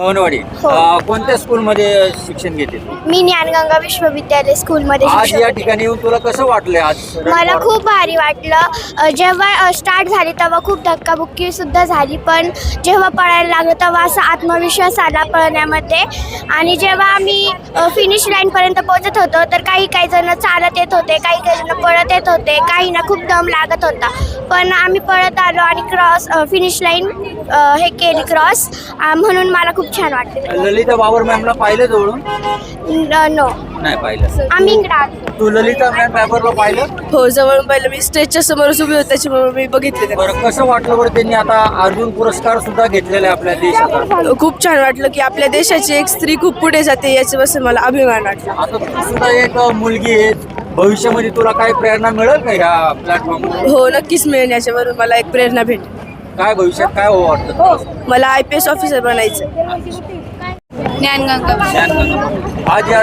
गवनवाडी. हो. कोणत्या स्कूलमध्ये शिक्षण घेते तू? मी ज्ञानगंगा विश्वविद्यालय स्कूलमध्ये आज शिक्षण या घेते. ठिकाणी येऊन तुला कसं वाटलंय आज? मला खूप भारी वाटलं. जेव्हा स्टार्ट झाली तेव्हा खूप धक्काबुक्की सुद्धा झाली, पण जेव्हा पळायला लागलं तेव्हा असा आत्मविश्वास आला पळण्यामध्ये. आणि जेव्हा आम्ही फिनिश लाईनपर्यंत पोहोचत होतो तर काही जण चालत येत होते, काही जण पळत येत होते, काहींना खूप दम लागत होता, पण आम्ही पळत आलो आणि फिनिश लाईन हे केली क्रॉस, म्हणून मला खूप छान वाटलं. ललिता बाबर मॅमला पाहिलं जवळून? नो, नाही पाहिलं. आम्ही इकडे आलो. तू ललिता मॅम बाबरला पाहिलं? हो, जवळून पाहिलं. मी स्टेजच्या समोरच उभी होते, त्याच्यामुळे मी बघितले. बरं, कसं वाटलं बरं? त्यांनी आता अर्जुन पुरस्कार सुद्धा घेतलेला आहे आपल्या देशात. खूप छान वाटलं की आपल्या देशाची एक स्त्री खूप पुढे जाते, याच्यापासून मला अभिमान वाटला. आता तू सुद्धा एक मुलगी आहे, भविष्यामध्ये तुला काही प्रेरणा मिळेल का ह्या प्लॅटफॉर्मवर? हो, नक्कीच मिळेल. याच्यावरून मला एक प्रेरणा भेटेल. काय भविष्यात काय हो वाटतं? मला IPS ऑफिसर बनायचं. ज्ञानगंगा. आज या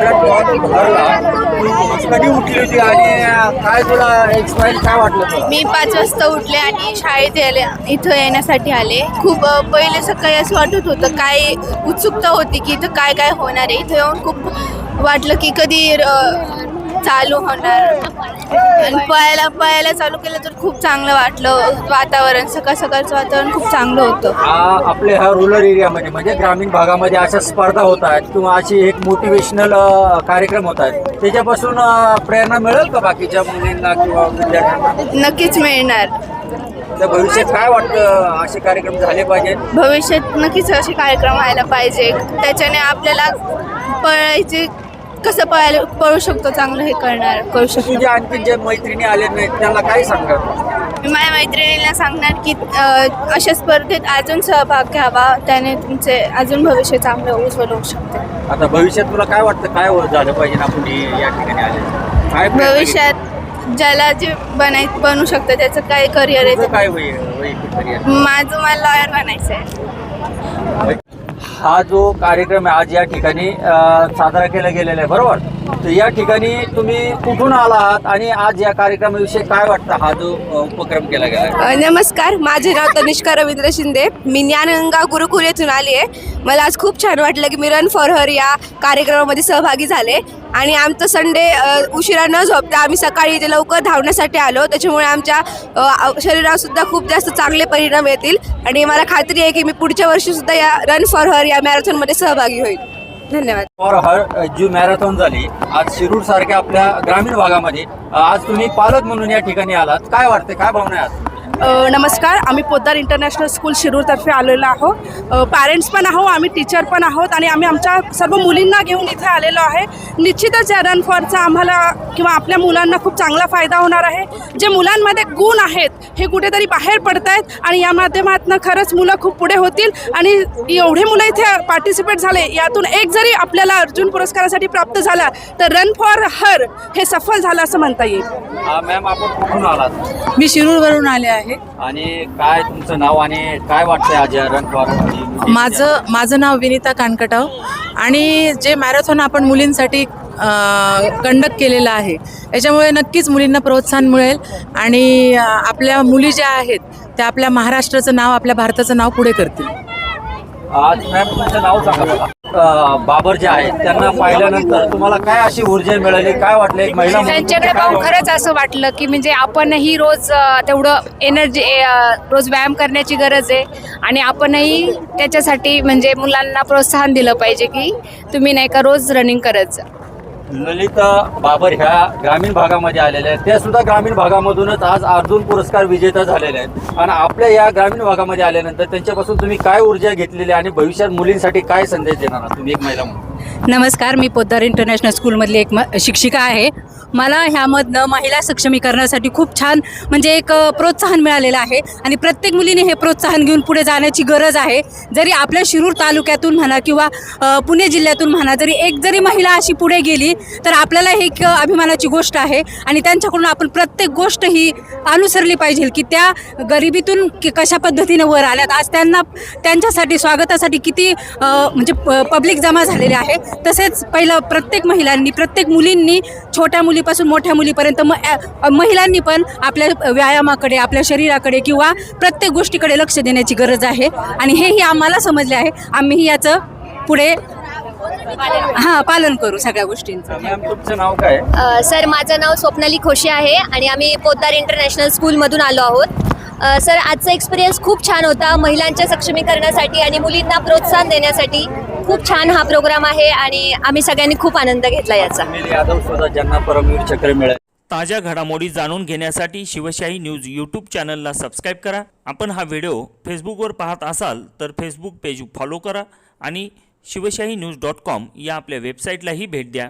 भरला तू कधी उठली होती आणि काय तुला एक्सपायर काय वाटलं तुला? मी 5 वाजता उठले आणि शाळेत इथं येण्यासाठी आले. खूप पहिले सकाळी असं वाटत होतं, काय उत्सुकता होती की इथं काय काय होणार आहे. इथं येऊन खूप वाटलं की कधी चालू होणार. आणि पळायला चालू केलं तर खूप चांगलं वाटलं. वातावरण सकाळचं वातावरण खूप चांगलं होतं. आपल्या ह्या रूरल एरियामध्ये म्हणजे ग्रामीण भागामध्ये अशा स्पर्धा होत आहेत किंवा अशी एक मोटिवेशनल कार्यक्रम होत आहेत, त्याच्यापासून प्रेरणा मिळेल का बाकीच्या मुलींना किंवा विद्यार्थ्यांना? नक्कीच मिळणार. तर भविष्यात काय वाटतं, असे कार्यक्रम झाले पाहिजेत? भविष्यात नक्कीच असे कार्यक्रम व्हायला पाहिजे. त्याच्याने आपल्याला कसं पळू शकतो चांगलं हे करू शकतो. तुझ्या आणखी जे मैत्रिणी आले नाहीत त्यांना काय सांगणार? मी माझ्या मैत्रिणीला सांगणार की अशा स्पर्धेत अजून सहभाग घ्यावा, त्याने तुमचे अजून भविष्य चांगलं उज्ज्वल होऊ शकते. आता भविष्यात तुला काय वाटतं, काय झालं पाहिजे आपण या ठिकाणी आले? काय भविष्यात ज्याला जे बनू शकतं त्याचं काय करिअर आहे. काय वैयक्तिक करिअर? माझं मला लॉयर बनायचं आहे. हा जो कार्यक्रम आहे आज या ठिकाणी साजरा केला गेलेला आहे, बरोबर? तर या ठिकाणी तुम्ही कुठून आला आहात आणि आज या कार्यक्रमाविषयी काय वाटतं, हा जो उपक्रम केला गेला? नमस्कार, माझे नाव तनिष्का रवींद्र शिंदे. मी ज्ञानगंगा गुरुकुल येथून आली आहे. मला आज खूप छान वाटलं की मी रन फॉर हर या कार्यक्रमामध्ये सहभागी झाले. आणि आमचं संडे उशिरा न झोपता आम्ही सकाळी इथे लवकर धावण्यासाठी आलो. त्याच्यामुळे आमच्या शरीरावर सुद्धा खूप जास्त चांगले परिणाम येतील. आणि मला खात्री आहे की मी पुढच्या वर्षी सुद्धा या रन फॉर हर या मॅरेथॉनमध्ये सहभागी होईल. धन्यवाद. फॉर हर जी मॅरेथॉन झाली आज शिरूर सारख्या आपल्या ग्रामीण भागामध्ये, आज तुम्ही पालक म्हणून या ठिकाणी आलात, काय वाटते, काय भावना आहे? नमस्कार, आम्ही पोद्दार इंटरनॅशनल स्कूल शिरूरतर्फे आलेलो आहोत. पॅरेंट्स पण आहोत, आम्ही टीचर पण आहोत आणि आम्ही आमच्या सर्व मुलींना घेऊन इथे आलेलो आहे. निश्चितच या रन फॉरचा आम्हाला किंवा आपल्या मुलांना खूप चांगला फायदा होणार आहे. जे मुलांमध्ये गुण आहेत हे कुठेतरी बाहेर पडत आहेत आणि या माध्यमातून खरंच मुलं खूप पुढे होतील. आणि एवढे मुलं इथे पार्टिसिपेट झाले, यातून एक जरी आपल्याला अर्जुन पुरस्कारासाठी प्राप्त झाला तर रन फॉर हर हे सफल झालं असं म्हणता येईल. मॅम, आपण कुठून आलात? मी शिरूरवरून आले आहे. आणि काय तुमचं नाव आणि काय वाटतंय आज या रन फॉर? माझं नाव विनिता कानकटाव. आणि जे मॅरेथॉन आपण मुलींसाठी कंडक्ट केलेलं आहे याच्यामुळे नक्कीच मुलींना प्रोत्साहन मिळेल आणि आपल्या मुली ज्या आहेत त्या आपल्या महाराष्ट्राचं नाव, आपल्या भारताचं नाव पुढे करतील. आज मॅम तुमचं नाव सांगा मला. बाबर जे आहेत त्यांना पाहिल्यानंतर तुम्हाला काय अशी ऊर्जा मिळाली, काय वाटलं एक महिला म्हणून? त्यांच्याकडे पाहून खरंच असं वाटलं की म्हणजे आपणही रोज तेवढं एनर्जी, रोज व्यायाम करण्याची गरज आहे आणि आपणही त्याच्यासाठी म्हणजे मुलांना प्रोत्साहन दिलं पाहिजे की तुम्ही नाही का रोज रनिंग करत जा. ललिता बाबर ह्या ग्रामीण भागामध्ये आलेल्या आहेत, त्या सुद्धा ग्रामीण भागामधूनच आज अर्जुन पुरस्कार विजेता झालेले आहेत. आणि आपल्या या ग्रामीण भागामध्ये आल्यानंतर त्यांच्यापासून तुम्ही काय ऊर्जा घेतलेली आणि भविष्यात मुलींसाठी काय संदेश देणार आहात तुम्ही एक महिला म्हणून? नमस्कार, मी पोद्दार इंटरनॅशनल स्कूलमधली एक शिक्षिका आहे. मला ह्यामधनं महिला सक्षमीकरणासाठी खूप छान म्हणजे एक प्रोत्साहन मिळालेलं आहे आणि प्रत्येक मुलीने हे प्रोत्साहन घेऊन पुढे जाण्याची गरज आहे. जरी आपल्या शिरूर तालुक्यातून म्हणा किंवा पुणे जिल्ह्यातून म्हणा, जरी एक जरी महिला अशी पुढे गेली तर आपल्याला हे एक अभिमानाची गोष्ट आहे. आणि त्यांच्याकडून आपण प्रत्येक गोष्ट ही अनुसरली पाहिजे की त्या गरिबीतून कशा पद्धतीने वर आल्यात. आज त्यांच्यासाठी स्वागतासाठी किती म्हणजे पब्लिक जमा झालेले आहे. तसेच पहिलं प्रत्येक महिलांनी, प्रत्येक मुलींनी, छोट्या मुलीपासून मोठ्या मुलीपर्यंत महिलांनी पण आपल्या व्यायामाकडे, आपल्या शरीराकडे किंवा प्रत्येक गोष्टीकडे लक्ष देण्याची गरज आहे. आणि हेही आम्हाला समजले आहे. आम्हीही याचं पुढे पालन करू सगळ्या गोष्टींचं. मॅम तुमचं नाव काय? सर माझं नाव स्वप्नाली खोशे आहे आणि आम्ही पोद्दार इंटरनॅशनल स्कूलमधून आलो आहोत. सर आजचा एक्सपिरियन्स खूप छान होता. महिलांच्या सक्षमीकरणासाठी आणि मुलींना प्रोत्साहन देण्यासाठी खूप छान हा प्रोग्राम आहे आणि आम्ही सगळ्यांनी खूप आनंद घेतला याचा. सुनील यादव सुद्धा ज्यांना परमवीर चक्र मिळाले. ताज्या घडामोडी जाणून घेण्यासाठी शिवशाही न्यूज यूट्यूब चॅनलला सबस्क्राईब करा. आपण हा व्हिडिओ फेसबुकवर पाहत असाल तर फेसबुक पेज फॉलो करा आणि शिवशाही न्यूज.com या आपल्या वेबसाईटलाही भेट द्या.